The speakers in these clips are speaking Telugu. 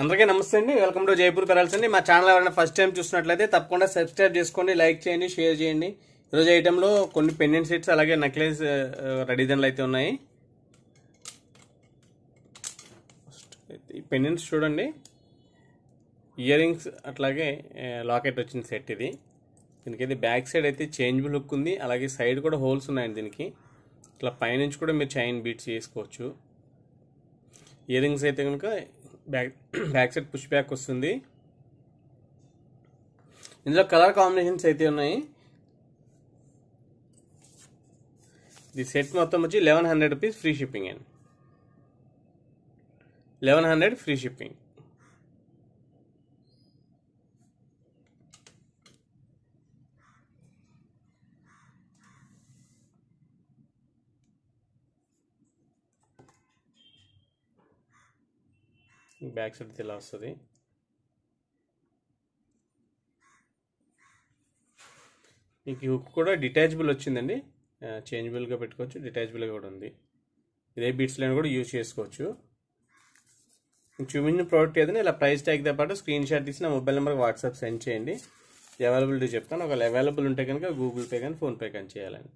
అందరికీ నమస్తే అండి. వెల్కమ్ టు జైపూర్ పెరల్స్ అండి. మా ఛానల్ ఎవరైనా ఫస్ట్ టైం చూసినట్లయితే తప్పకుండా సబ్స్క్రైబ్ చేసుకోండి, లైక్ చేయండి, షేర్ చేయండి. ఈరోజు ఐటెంలో కొన్ని పెండెంట్ సెట్స్ అలాగే నెక్లెస్ రెడీదన్లు అయితే ఉన్నాయి. ఈ పెండెంట్స్ చూడండి, ఇయర్ రింగ్స్ అట్లాగే లాకెట్ వచ్చిన సెట్ ఇది. దీనికైతే బ్యాక్ సైడ్ అయితే చేంజబుల్ హుక్ ఉంది, అలాగే సైడ్ కూడా హోల్స్ ఉన్నాయండి. దీనికి ఇట్లా పైనుంచి కూడా మీరు చైన్ బీట్స్ చేసుకోవచ్చు. ఇయర్ రింగ్స్ అయితే కనుక బ్యాక్ సైడ్ పుష్ బ్యాక్ వస్తుంది. ఇందులో కలర్ కాంబినేషన్స్ అయితే ఉన్నాయి. ఇది సెట్ మొత్తం వచ్చి 1100 రూపీస్ ఫ్రీ షిప్పింగ్ అండి. 1100 ఫ్రీ షిప్పింగ్. బ్యాక్ సైడ్ ఇలా వస్తుంది. మీకు హుక్ కూడా డిటాచబుల్ వచ్చిందండి, చేంజబుల్గా పెట్టుకోవచ్చు, డిటాచబుల్గా కూడా ఉంది. ఇదే బీట్స్ లైన్ కూడా యూజ్ చేసుకోవచ్చు. చూపించిన ప్రోడక్ట్ ఏదైనా ఇలా ప్రైస్ ట్యాగ్తో పాటు స్క్రీన్ షాట్ తీసి నా మొబైల్ నెంబర్కి వాట్సాప్ సెండ్ చేయండి. అవైలబిలిటీ చెప్తాను. ఒకవేళ అవైలబుల్ ఉంటే కనుక గూగుల్ పే కానీ ఫోన్పే కానీ చేయాలండి.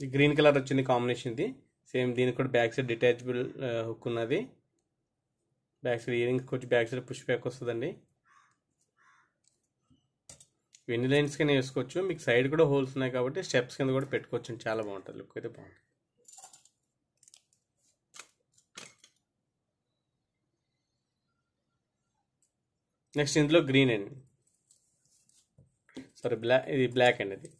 ఈ గ్రీన్ కలర్ వచ్చింది కాంబినేషన్. ఇది సేమ్, దీనికి కూడా బ్యాక్ సైడ్ డిటాచబుల్ హుక్ ఉన్నది. బ్యాక్ సైడ్ ఇయర్ రింగ్స్ వచ్చి బ్యాక్ సైడ్ పుష్ బ్యాక్ వస్తుందండి. ఎన్ని లైన్స్ కింద వేసుకోవచ్చు. మీకు సైడ్ కూడా హోల్స్ ఉన్నాయి కాబట్టి స్టెప్స్ కింద కూడా పెట్టుకోవచ్చు. చాలా బాగుంటుంది, లుక్ అయితే బాగుంటుంది. నెక్స్ట్ ఇందులో గ్రీన్ అండి, సారీ ఇది బ్లాక్ అండి. ఇది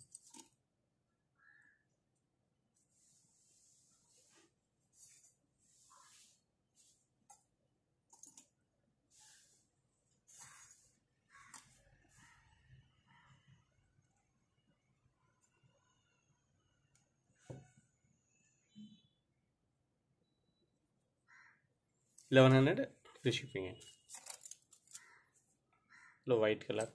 $1100 ఫ్రీ షిప్పింగ్ అండి. లో వైట్ కలర్.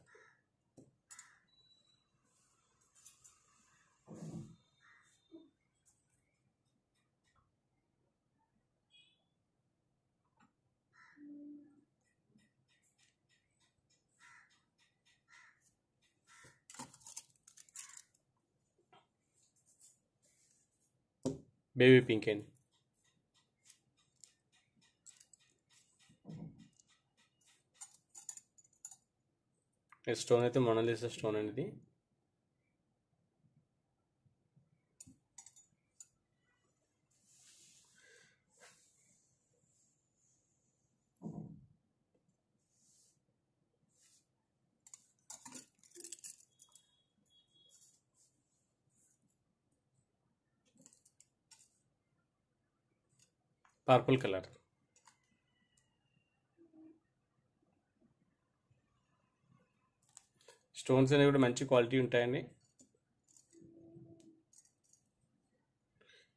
బేబీ పింక్ అండి. స్టోన్ అయితే మొనాలిసా స్టోన్ అండి. ఇది పర్పుల్ కలర్. స్టోన్స్ అనేవి కూడా మంచి క్వాలిటీ ఉంటాయండి.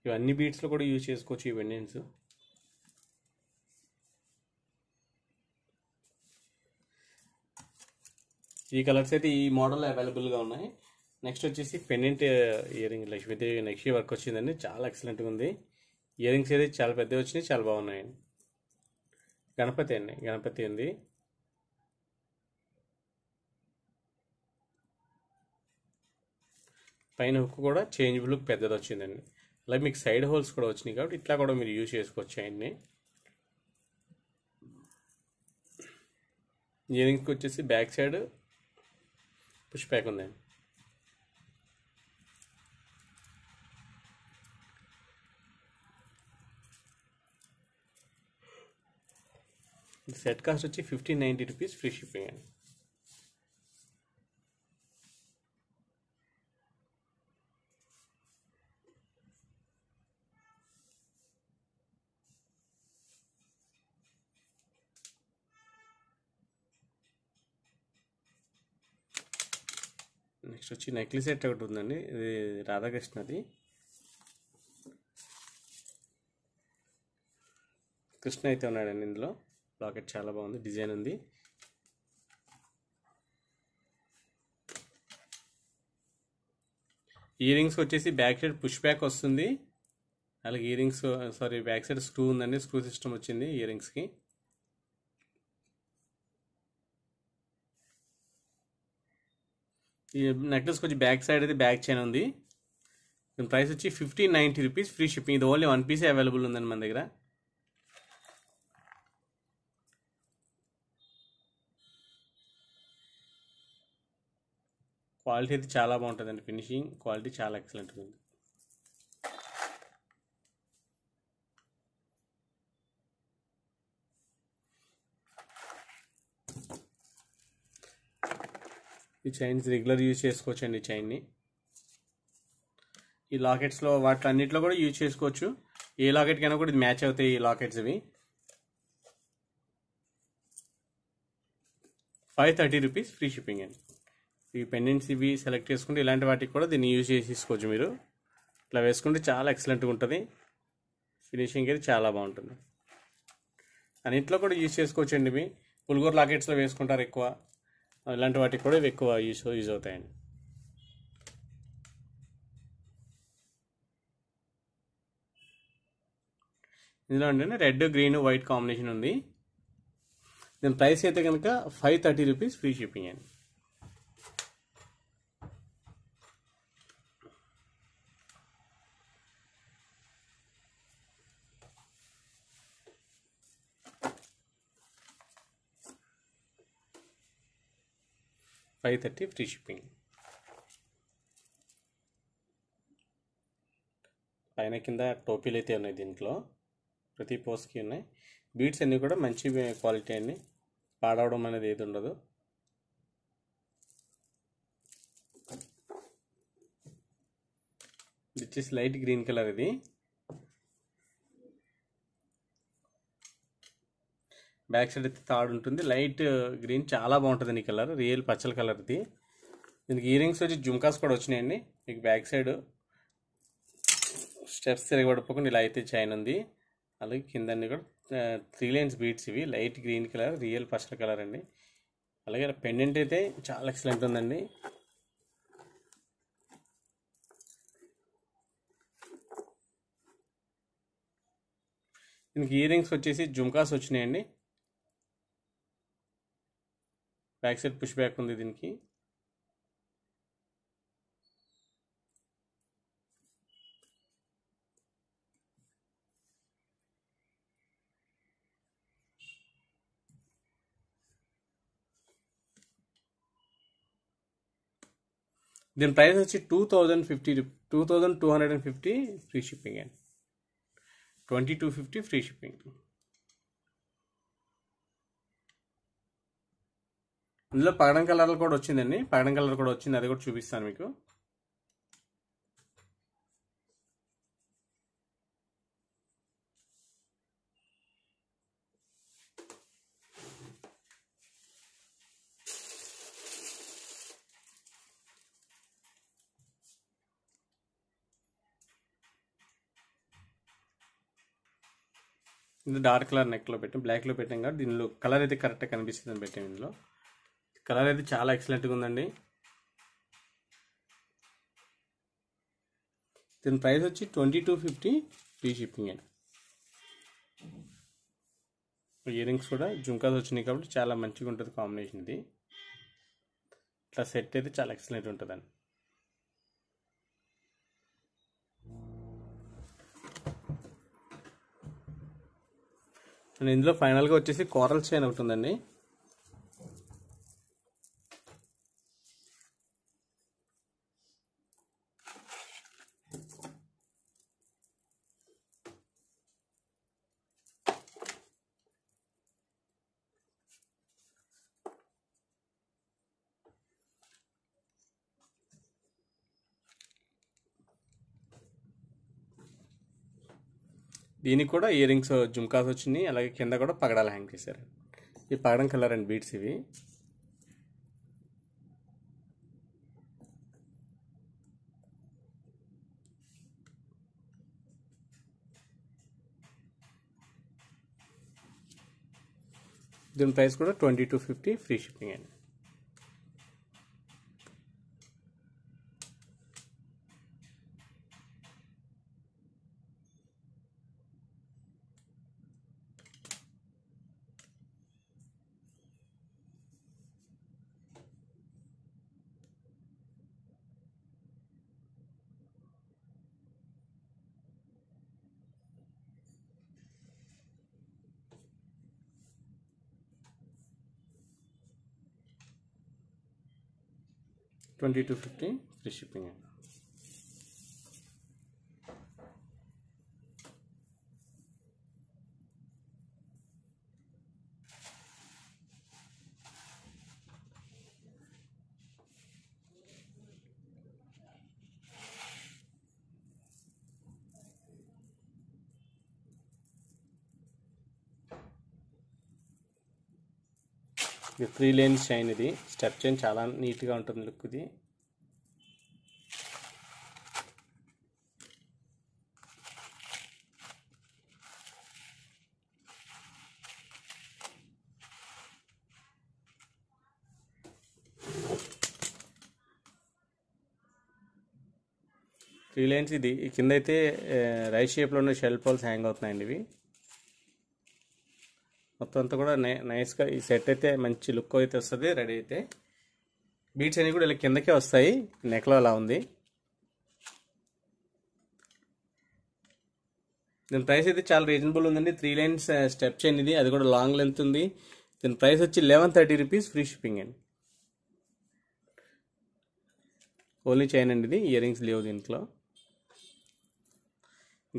ఇవన్నీ బీట్స్లో కూడా యూజ్ చేసుకోవచ్చు ఈ పెండెంట్స్. ఈ కలర్స్ అయితే ఈ మోడల్ అవైలబుల్గా ఉన్నాయి. నెక్స్ట్ వచ్చేసి pendant ear ring Lakshmidevi next work వచ్చిందండి, చాలా ఎక్సలెంట్గా ఉంది. ఇయర్ రింగ్స్ అయితే చాలా పెద్దవి వచ్చినాయి, చాలా బాగున్నాయండి. గణపతి అండి, గణపతి ఉంది. పైన హుక్ కూడా చేంజబుల్ హుక్ పెద్దది వచ్చిందండి. అలాగే మీకు సైడ్ హోల్స్ కూడా వచ్చినాయి కాబట్టి ఇట్లా కూడా మీరు యూజ్ చేసుకోవచ్చు. ఆయన్ని ఇయర్ రింగ్స్కి వచ్చేసి బ్యాక్ సైడ్ పుష్ బ్యాక్ ఉందండి. సెట్ కాస్ట్ వచ్చి 1590 రూపీస్ ఫ్రీ షిప్పింగ్ అండి. నెక్స్ట్ వచ్చి నెక్లెస్ సెట్ ఒకటి ఉందండి, ఇది రాధాకృష్ణది. కృష్ణ అయితే ఉన్నాడండి ఇందులో. లాకెట్ చాలా బాగుంది, డిజైన్ ఉంది. ఇయర్ రింగ్స్ వచ్చేసి బ్యాక్ సైడ్ పుష్ బ్యాక్ వస్తుంది, అలాగే ear rings back side screw ఉందండి, స్క్రూ సిస్టమ్ వచ్చింది ఇయర్ రింగ్స్కి. ఈ నెక్లెస్కి వచ్చి బ్యాక్ సైడ్ అయితే బ్యాక్ చైన్ ఉంది. దీని ప్రైస్ వచ్చి 1590 రూపీస్, ఫ్రీ షిప్పింగ్. ఇది ఓన్లీ 1 పీసే అవైలబుల్ ఉందండి మన దగ్గర. క్వాలిటీ అయితే చాలా బాగుంటుందండి, ఫినిషింగ్ క్వాలిటీ చాలా ఎక్సలెంట్గా ఉంది. ఈ చైన్స్ రెగ్యులర్ యూజ్ చేసుకోవచ్చండి. ఈ చైన్ని ఈ లాకెట్స్లో వాటి అన్నింటిలో కూడా యూజ్ చేసుకోవచ్చు. ఏ లాకెట్కైనా కూడా ఇది మ్యాచ్ అవుతాయి ఈ లాకెట్స్. ఇవి 530 రూపీస్, ఫ్రీ షిప్పింగ్ అండి. ఈ పెండెంట్స్ ఇవి సెలెక్ట్ చేసుకుంటే ఇలాంటి వాటికి కూడా దీన్ని యూజ్ చేసుకోవచ్చు. మీరు ఇట్లా వేసుకుంటే చాలా ఎక్సలెంట్గా ఉంటుంది, ఫినిషింగ్ అయితే చాలా బాగుంటుంది. అన్నింటిలో కూడా యూజ్ చేసుకోవచ్చు అండి. ఇవి పుల్గోర్ లాకెట్స్లో వేసుకుంటారు ఎక్కువ, ఇలాంటి వాటికి కూడా ఇవి ఎక్కువ యూజ్ అవుతాయండి. ఇందులో ఏంటంటే రెడ్, గ్రీన్, వైట్ కాంబినేషన్ ఉంది. దీని ప్రైస్ అయితే కనుక 530 రూపీస్, ఫ్రీ షిప్పింగ్ అండి. $530 ఫ్రీ షిప్పింగ్. పైన కింద టోపీలు అయితే ఉన్నాయి, దీంట్లో ప్రతి పోస్ట్కి ఉన్నాయి. బీడ్స్ అన్నీ కూడా మంచి క్వాలిటీ అండి, పాడవడం అనేది ఏది ఉండదు. ఇది వచ్చేసి లైట్ గ్రీన్ కలర్. ఇది బ్యాక్ సైడ్ అయితే తాడు ఉంటుంది, లైట్ గ్రీన్, చాలా బాగుంటుంది ఈ కలర్, రియల్ పచ్చల కలర్ ఇది. దీనికి ఇయర్ రింగ్స్ వచ్చి జుమ్కాస్ కూడా వచ్చినాయండి. మీకు బ్యాక్ సైడ్ స్టెప్స్ తిరగబడిపోకుండా ఇలా అయితే చైన్ ఉంది. అలాగే కిందన్నీ కూడా 3 లైన్స్ బీడ్స్. ఇవి లైట్ గ్రీన్ కలర్, రియల్ పచ్చల కలర్ అండి. అలాగే పెండెంట్ అయితే చాలా ఎక్సలెంట్ ఉందండి. దీనికి ఇయర్ రింగ్స్ వచ్చేసి జుమ్కాస్ వచ్చినాయండి. బ్యాక్ సైడ్ పుష్ బ్యాక్ ఉంది దీనికి. దీని ప్రైస్ వచ్చి 2250 ఫ్రీ షిప్పింగ్ అండి. 2250 ఫ్రీ షిప్పింగ్. ఇందులో పగడం కలర్లు కూడా వచ్చిందండి, పగడం కలర్ కూడా వచ్చింది, అది కూడా చూపిస్తాను మీకు. ఇది డార్క్ కలర్ నెక్లో పెట్టాం, బ్లాక్లో పెట్టాం కాబట్టి దీనిలో కలర్ అయితే కరెక్ట్గా కనిపిస్తుందని పెట్టాం. ఇందులో కలర్ అయితే చాలా ఎక్సలెంట్గా ఉందండి. దీని ప్రైస్ వచ్చి 2250 ఫ్రీ షిప్పింగ్ అండి. ఇయర్ రింగ్స్ కూడా జుమ్కాస్ వచ్చినాయి కాబట్టి చాలా మంచిగా ఉంటుంది కాంబినేషన్. ఇది ఇట్లా సెట్ అయితే చాలా ఎక్సలెంట్ ఉంటుందండి. ఇందులో ఫైనల్గా వచ్చేసి కోరల్ చైన్ ఒకటి ఉందండి. దీనికి కూడా ఇయర్ రింగ్స్ జుమ్కాస్ వచ్చినాయి, అలాగే కింద కూడా పగడాలు హ్యాంగ్ చేశారు. ఈ పగడం కలర్ అండ్ బీడ్స్ ఇవి. దీని ప్రైస్ కూడా 2250 ఫ్రీ షిప్పింగ్ అండి. $2250 ఫ్రీ షిప్పింగ్ అండి. ఇది 3 లేన్స్ చైన్, ఇది స్టెప్ చైన్ చాలా నీట్గా ఉంటుంది లుక్. ఇది త్రీ లైన్స్. ఇది కింద అయితే రైట్ షేప్లో ఉన్న షెల్ పోల్స్ హ్యాంగ్ అవుతున్నాయండి. ఇవి మొత్తం అంతా కూడా నైస్గా ఈ సెట్ అయితే మంచి లుక్ అయితే వస్తుంది. రెడీ అయితే బీట్స్ అన్నీ కూడా ఇలా కిందకే వస్తాయి. నెక్లో అలా ఉంది. దీని ప్రైస్ అయితే చాలా రీజనబుల్ ఉందండి. 3 లైన్స్ స్టెప్ చైన్ ఇది, అది కూడా లాంగ్ లెంత్ ఉంది. దీని ప్రైస్ వచ్చి 1130 రూపీస్ ఫ్రీ షిప్పింగ్ అండి. ఓన్లీ చైన్ అండి ఇది, ఇయర్ రింగ్స్ లేవు దీంట్లో.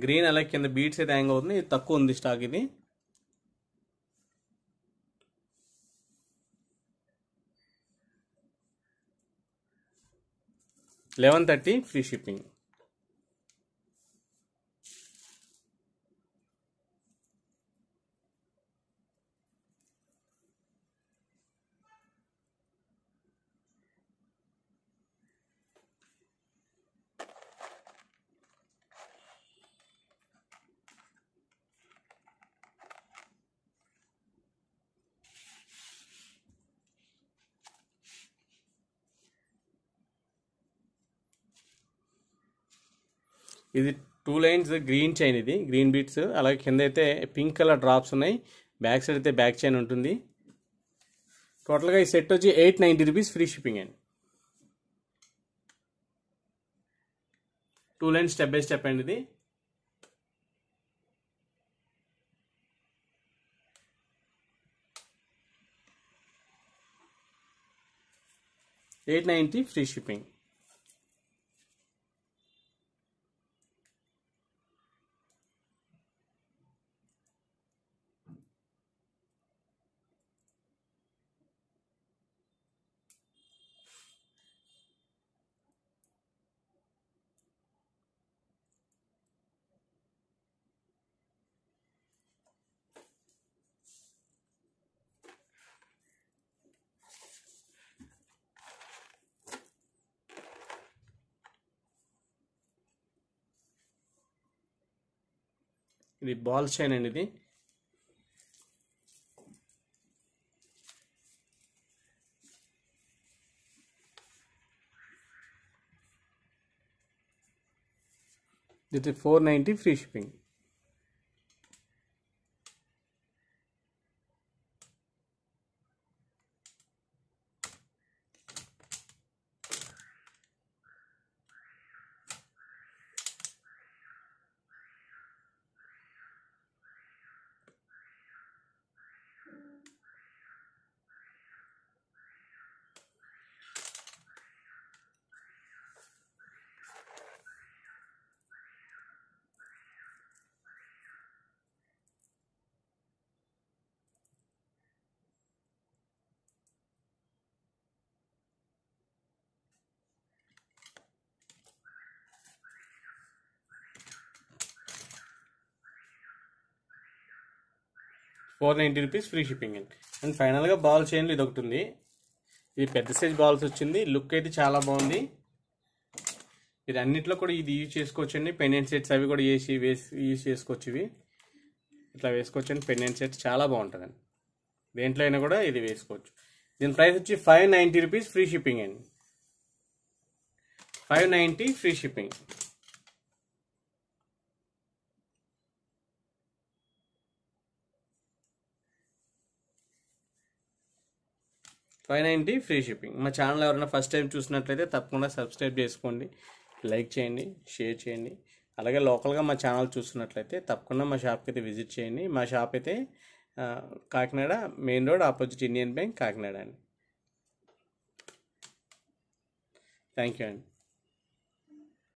గ్రీన్ అలాగే కింద బీట్స్ అయితే హ్యాంగ్ అవుతుంది. ఇది తక్కువ ఉంది స్టాక్. ఇది $1130 ఫ్రీ షిప్పింగ్. ఇది 2 లైన్స్ గ్రీన్ చైన్, ఇది గ్రీన్ బీట్స్. అలాగే కింద అయితే పింక్ కలర్ డ్రాప్స్ ఉన్నాయి. బ్యాక్ సైడ్ అయితే బ్యాక్ చైన్ ఉంటుంది. టోటల్గా ఈ సెట్ వచ్చి 890 రూపీస్ ఫ్రీ షిప్పింగ్ అండి. 2 లైన్స్ స్టెప్ బై స్టెప్ అండి. ఇది $890 ఫ్రీ షిప్పింగ్. ఇది బాల్ చైన్ అండి. ఇది ఇది 490 ఫ్రీ షిప్పింగ్. $490 ఫ్రీ షిప్పింగ్ అండి. అండ్ ఫైనల్గా బాల్ చైన్లు ఇది ఒకటి ఉంది. ఇది పెద్ద సైజ్ బాల్స్ వచ్చింది. లుక్ అయితే చాలా బాగుంది. ఇది అన్నిట్లో కూడా ఇది యూజ్ చేసుకోవచ్చు అండి. పెండెంట్ సెట్స్ అవి కూడా యూజ్ చేసుకోవచ్చు. ఇవి ఇట్లా వేసుకోవచ్చు అండి. పెండెంట్ సెట్స్ చాలా బాగుంటుందండి. దేంట్లో అయినా కూడా ఇది వేసుకోవచ్చు. దీని ప్రైస్ వచ్చి 590 రూపీస్, ఫ్రీ షిప్పింగ్ అండి. 590 ఫ్రీ షిప్పింగ్. $590 free shipping. మా ఛానల్ ఎవరైనా ఫస్ట్ టైం చూసినట్లయితే తప్పకుండా సబ్స్క్రైబ్ చేసుకోండి, లైక్ చేయండి, షేర్ చేయండి. అలాగే లోకల్గా మా ఛానల్ చూస్తున్నట్లయితే తప్పకుండా మా షాప్కి అయితే విజిట్ చేయండి. మా షాప్ అయితే Kakinada main road opposite Indian bank Kakinada అండి. థ్యాంక్ యూ అండి.